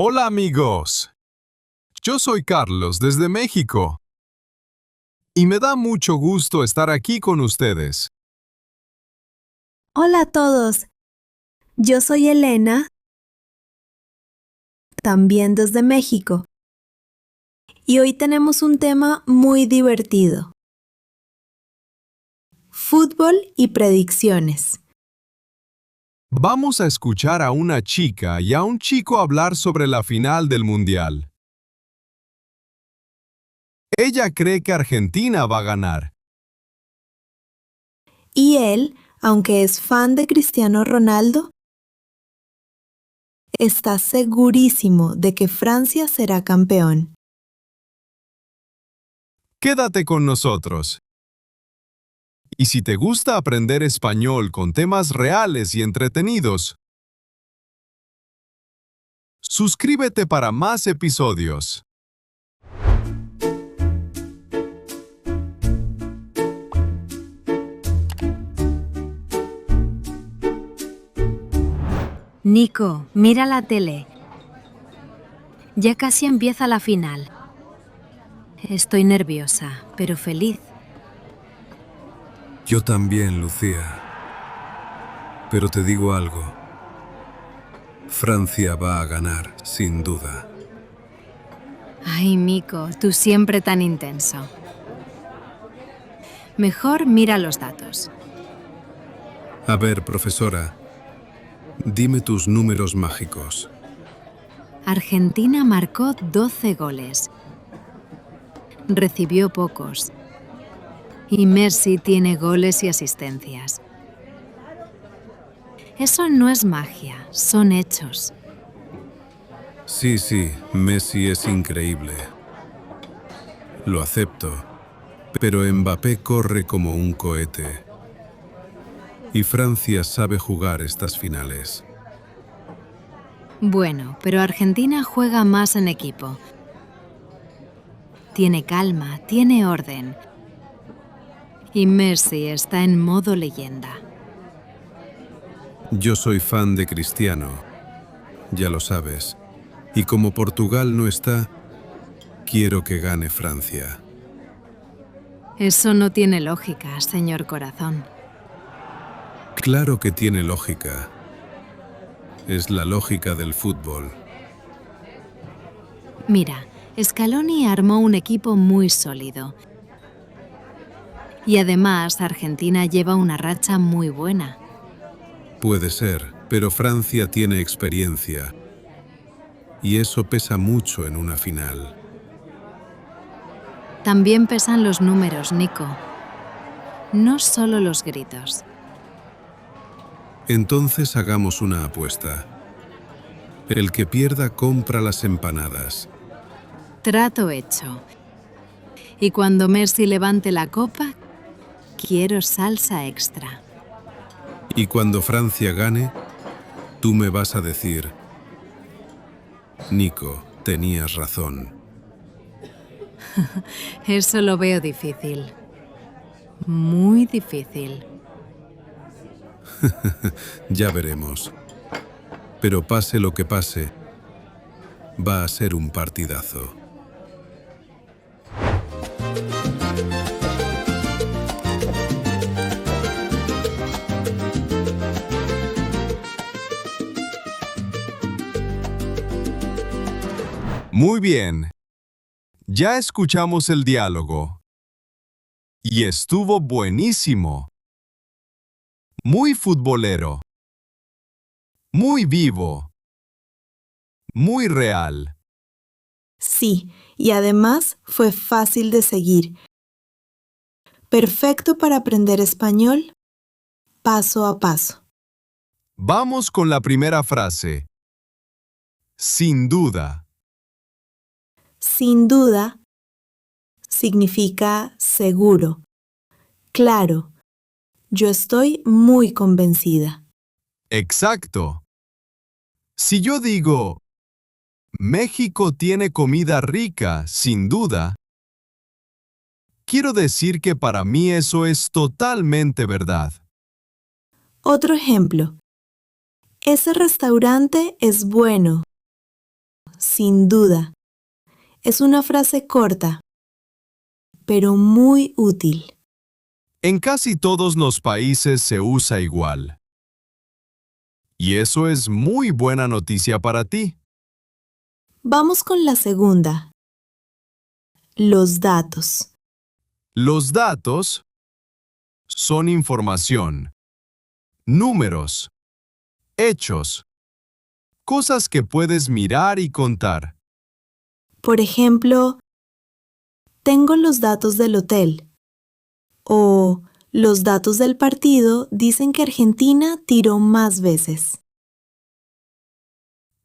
Hola amigos, yo soy Carlos desde México y me da mucho gusto estar aquí con ustedes. Hola a todos, yo soy Elena, también desde México, y hoy tenemos un tema muy divertido: fútbol y predicciones. Vamos a escuchar a una chica y a un chico hablar sobre la final del Mundial. Ella cree que Argentina va a ganar. Y él, aunque es fan de Cristiano Ronaldo, está segurísimo de que Francia será campeón. Quédate con nosotros. Y si te gusta aprender español con temas reales y entretenidos, suscríbete para más episodios. Nico, mira la tele. Ya casi empieza la final. Estoy nerviosa, pero feliz. Yo también, Lucía. Pero te digo algo. Francia va a ganar, sin duda. Ay, Nico, tú siempre tan intenso. Mejor mira los datos. A ver, profesora, dime tus números mágicos. Argentina marcó 12 goles. Recibió pocos. Y Messi tiene goles y asistencias. Eso no es magia, son hechos. Sí, Messi es increíble. Lo acepto. Pero Mbappé corre como un cohete. Y Francia sabe jugar estas finales. Bueno, pero Argentina juega más en equipo. Tiene calma, tiene orden. Y Messi está en modo leyenda. Yo soy fan de Cristiano, ya lo sabes. Y como Portugal no está, quiero que gane Francia. Eso no tiene lógica, señor corazón. Claro que tiene lógica. Es la lógica del fútbol. Mira, Scaloni armó un equipo muy sólido. Y además, Argentina lleva una racha muy buena. Puede ser, pero Francia tiene experiencia. Y eso pesa mucho en una final. También pesan los números, Nico. No solo los gritos. Entonces hagamos una apuesta. El que pierda compra las empanadas. Trato hecho. Y cuando Messi levante la copa, quiero salsa extra. Y cuando Francia gane, tú me vas a decir: Nico, tenías razón. Eso lo veo difícil. Muy difícil. Ya veremos. Pero pase lo que pase, va a ser un partidazo. Muy bien. Ya escuchamos el diálogo. Y estuvo buenísimo. Muy futbolero. Muy vivo. Muy real. Sí, y además fue fácil de seguir. Perfecto para aprender español paso a paso. Vamos con la primera frase. Sin duda. Sin duda significa seguro. Claro, yo estoy muy convencida. Exacto. Si yo digo, México tiene comida rica, sin duda, quiero decir que para mí eso es totalmente verdad. Otro ejemplo. Ese restaurante es bueno. sin duda. Es una frase corta, pero muy útil. En casi todos los países se usa igual. Y eso es muy buena noticia para ti. Vamos con la segunda. Los datos. Los datos son información, números, hechos, cosas que puedes mirar y contar. Por ejemplo, tengo los datos del hotel. O los datos del partido dicen que Argentina tiró más veces.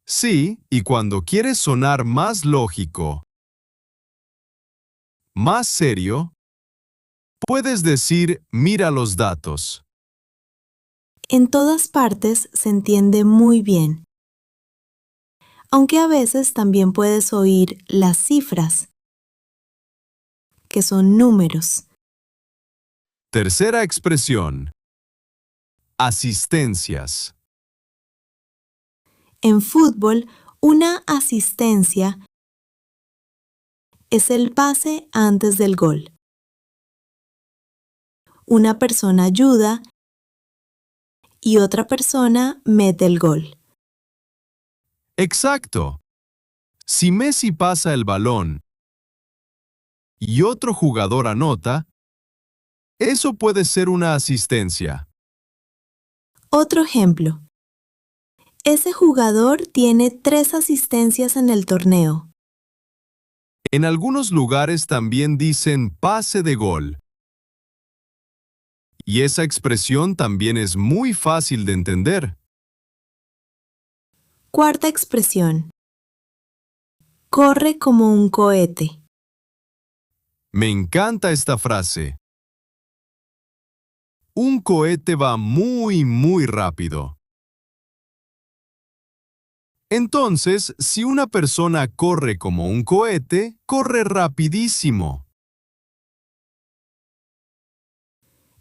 Sí, y cuando quieres sonar más lógico, más serio, puedes decir mira los datos. En todas partes se entiende muy bien. Aunque a veces también puedes oír las cifras, que son números. Tercera expresión. Asistencias. En fútbol, una asistencia es el pase antes del gol. Una persona ayuda y otra persona mete el gol. Exacto. Si Messi pasa el balón y otro jugador anota, eso puede ser una asistencia. Otro ejemplo. Ese jugador tiene 3 asistencias en el torneo. En algunos lugares también dicen pase de gol. Y esa expresión también es muy fácil de entender. Cuarta expresión. Corre como un cohete. Me encanta esta frase. Un cohete va muy rápido. Entonces, si una persona corre como un cohete, corre rapidísimo.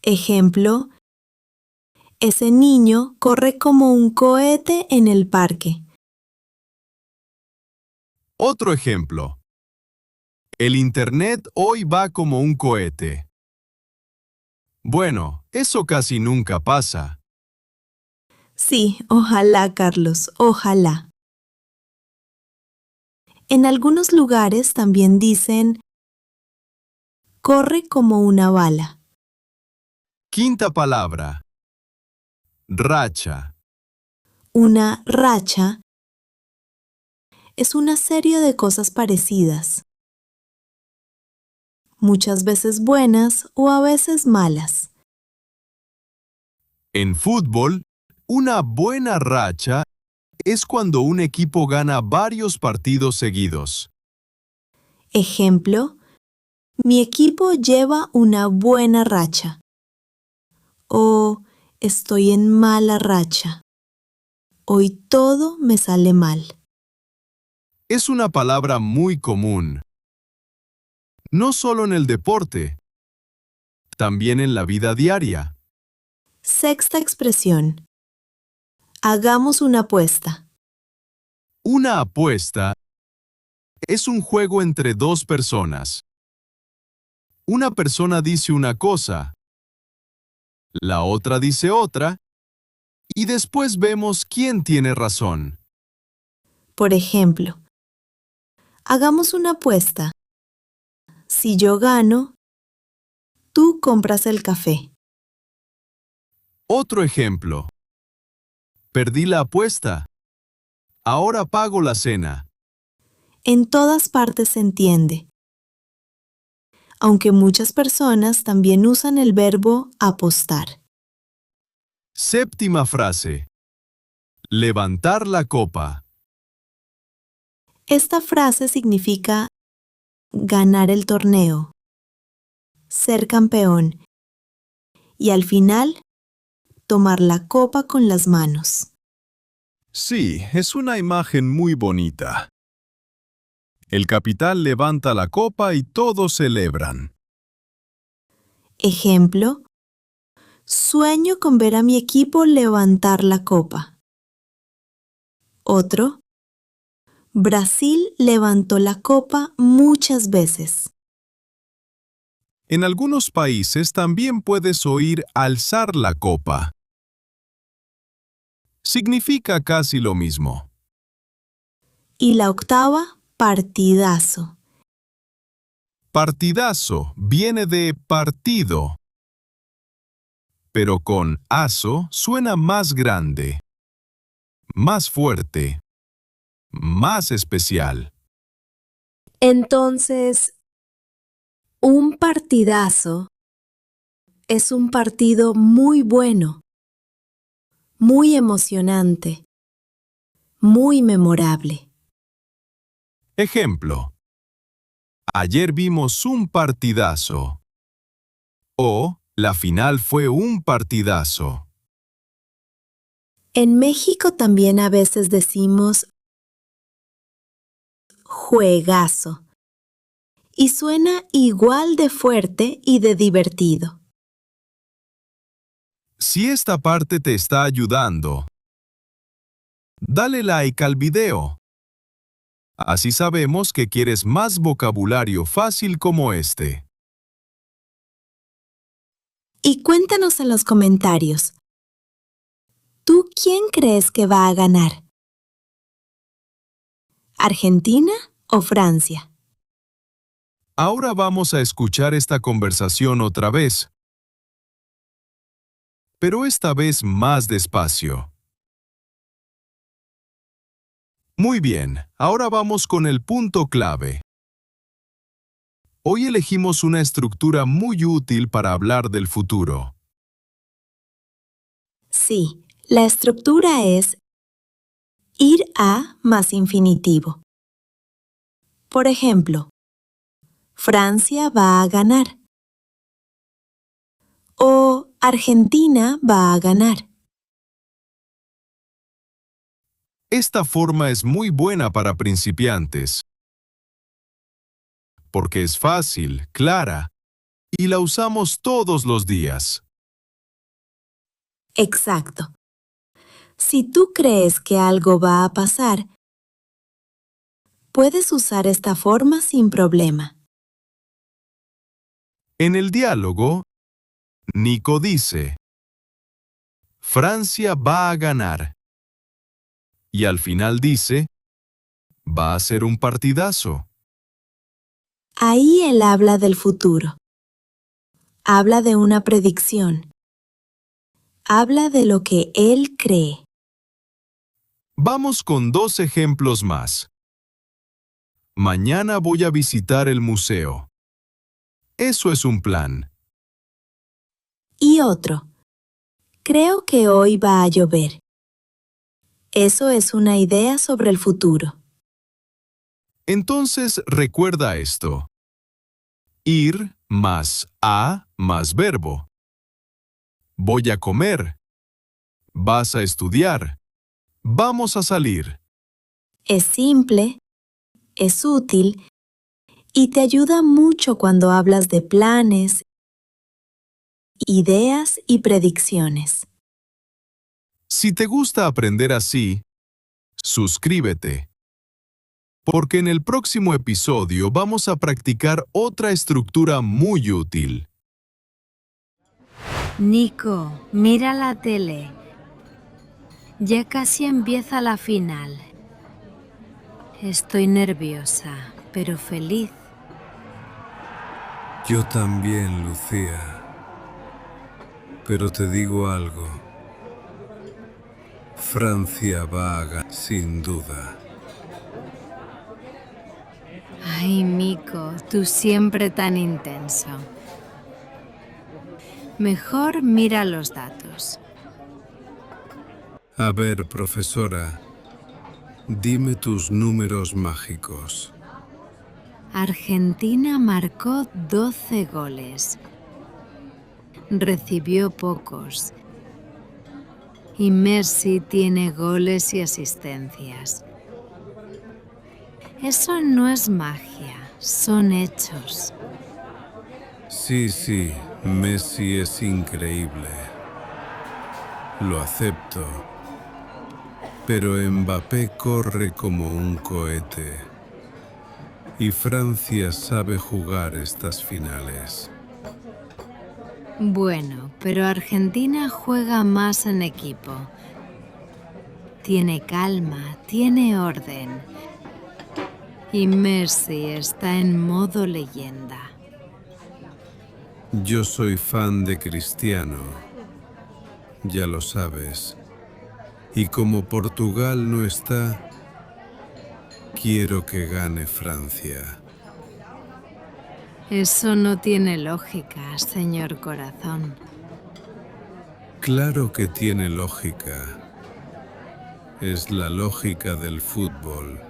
Ejemplo. Ese niño corre como un cohete en el parque. Otro ejemplo. El Internet hoy va como un cohete. Bueno, eso casi nunca pasa. Sí, ojalá, Carlos, ojalá. En algunos lugares también dicen corre como una bala. Quinta palabra. Racha. Una racha es una serie de cosas parecidas, muchas veces buenas o a veces malas. En fútbol, una buena racha es cuando un equipo gana varios partidos seguidos. Ejemplo, mi equipo lleva una buena racha. O estoy en mala racha. Hoy todo me sale mal. Es una palabra muy común. No solo en el deporte, también en la vida diaria. Sexta expresión. Hagamos una apuesta. Una apuesta es un juego entre dos personas. Una persona dice una cosa, la otra dice otra, y después vemos quién tiene razón. Por ejemplo, hagamos una apuesta. Si yo gano, tú compras el café. Otro ejemplo. Perdí la apuesta. Ahora pago la cena. En todas partes se entiende. Aunque muchas personas también usan el verbo apostar. Séptima frase. Levantar la copa. Esta frase significa ganar el torneo, ser campeón y al final tomar la copa con las manos. Sí, es una imagen muy bonita. El capitán levanta la copa y todos celebran. Ejemplo, sueño con ver a mi equipo levantar la copa. Otro, Brasil levantó la copa muchas veces. En algunos países también puedes oír alzar la copa. Significa casi lo mismo. Y la octava, partidazo. Partidazo viene de partido, pero con aso suena más grande, más fuerte, más especial. Entonces, un partidazo es un partido muy bueno, muy emocionante, muy memorable. Ejemplo. Ayer vimos un partidazo. O la final fue un partidazo. En México también a veces decimos juegazo y suena igual de fuerte y de divertido. Si esta parte te está ayudando, dale like al video. Así sabemos que quieres más vocabulario fácil como este. Y cuéntanos en los comentarios, ¿tú quién crees que va a ganar? ¿Argentina o Francia? Ahora vamos a escuchar esta conversación otra vez, pero esta vez más despacio. Muy bien, ahora vamos con el punto clave. Hoy elegimos una estructura muy útil para hablar del futuro. Sí, la estructura es ir a más infinitivo. Por ejemplo, Francia va a ganar. O Argentina va a ganar. Esta forma es muy buena para principiantes, porque es fácil, clara, y la usamos todos los días. Exacto. Si tú crees que algo va a pasar, puedes usar esta forma sin problema. En el diálogo, Nico dice, Francia va a ganar. Y al final dice, va a ser un partidazo. Ahí él habla del futuro. Habla de una predicción. Habla de lo que él cree. Vamos con 2 ejemplos más. Mañana voy a visitar el museo. Eso es un plan. Y otro. Creo que hoy va a llover. Eso es una idea sobre el futuro. Entonces recuerda esto. Ir más a más verbo. Voy a comer. Vas a estudiar. Vamos a salir. Es simple, es útil y te ayuda mucho cuando hablas de planes, ideas y predicciones. Si te gusta aprender así, suscríbete. Porque en el próximo episodio vamos a practicar otra estructura muy útil. Nico, mira la tele. Ya casi empieza la final. Estoy nerviosa, pero feliz. Yo también, Lucía. Pero te digo algo. Francia va a ganar, sin duda. Ay, Nico, tú siempre tan intenso. Mejor mira los datos. A ver, profesora, dime tus números mágicos. Argentina marcó 12 goles. Recibió pocos. Y Messi tiene goles y asistencias. Eso no es magia, son hechos. Sí, Messi es increíble. Lo acepto. pero Mbappé corre como un cohete. Y Francia sabe jugar estas finales. Bueno, pero Argentina juega más en equipo. Tiene calma, tiene orden. Y Messi está en modo leyenda. Yo soy fan de Cristiano, ya lo sabes. Y como Portugal no está, quiero que gane Francia. Eso no tiene lógica, señor corazón. Claro que tiene lógica. Es la lógica del fútbol.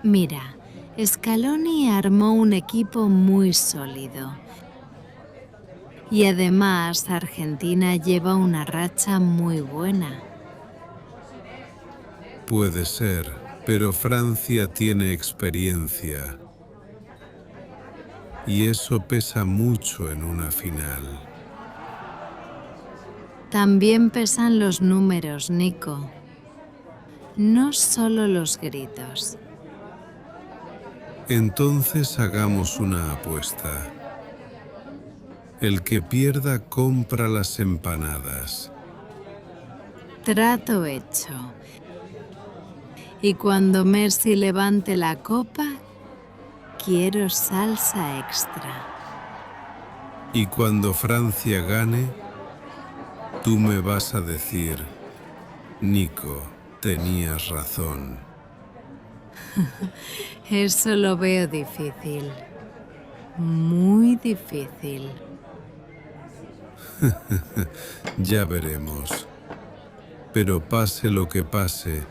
Mira, Scaloni armó un equipo muy sólido. Y además Argentina lleva una racha muy buena. Puede ser, pero Francia tiene experiencia. Y eso pesa mucho en una final. También pesan los números, Nico. No solo los gritos. Entonces hagamos una apuesta. El que pierda compra las empanadas. Trato hecho. Y cuando Messi levante la copa, quiero salsa extra. Y cuando Francia gane, tú me vas a decir, Nico, tenías razón. Eso lo veo difícil. Muy difícil. Ya veremos. Pero pase lo que pase,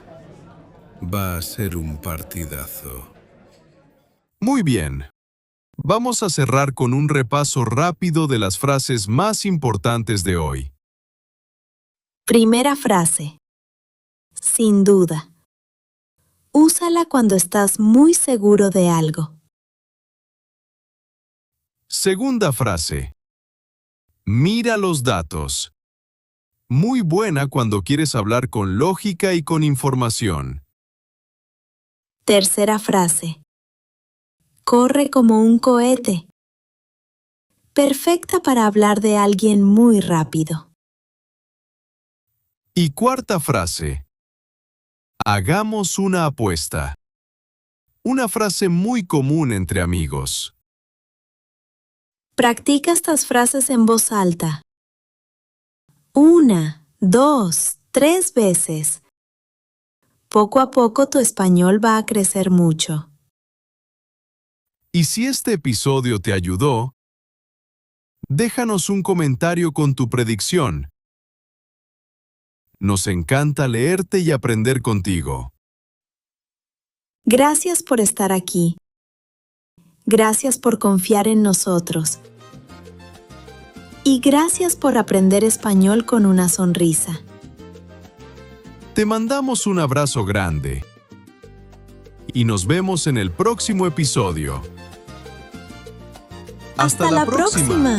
va a ser un partidazo. Muy bien. Vamos a cerrar con un repaso rápido de las frases más importantes de hoy. Primera frase. Sin duda. Úsala cuando estás muy seguro de algo. Segunda frase. Mira los datos. Muy buena cuando quieres hablar con lógica y con información. Tercera frase. Corre como un cohete. Perfecta para hablar de alguien muy rápido. Y cuarta frase. Hagamos una apuesta. Una frase muy común entre amigos. Practica estas frases en voz alta. 1, 2, 3 veces. Poco a poco tu español va a crecer mucho. Y si este episodio te ayudó, déjanos un comentario con tu predicción. Nos encanta leerte y aprender contigo. Gracias por estar aquí. Gracias por confiar en nosotros. Y gracias por aprender español con una sonrisa. Te mandamos un abrazo grande. Y nos vemos en el próximo episodio. ¡Hasta la próxima!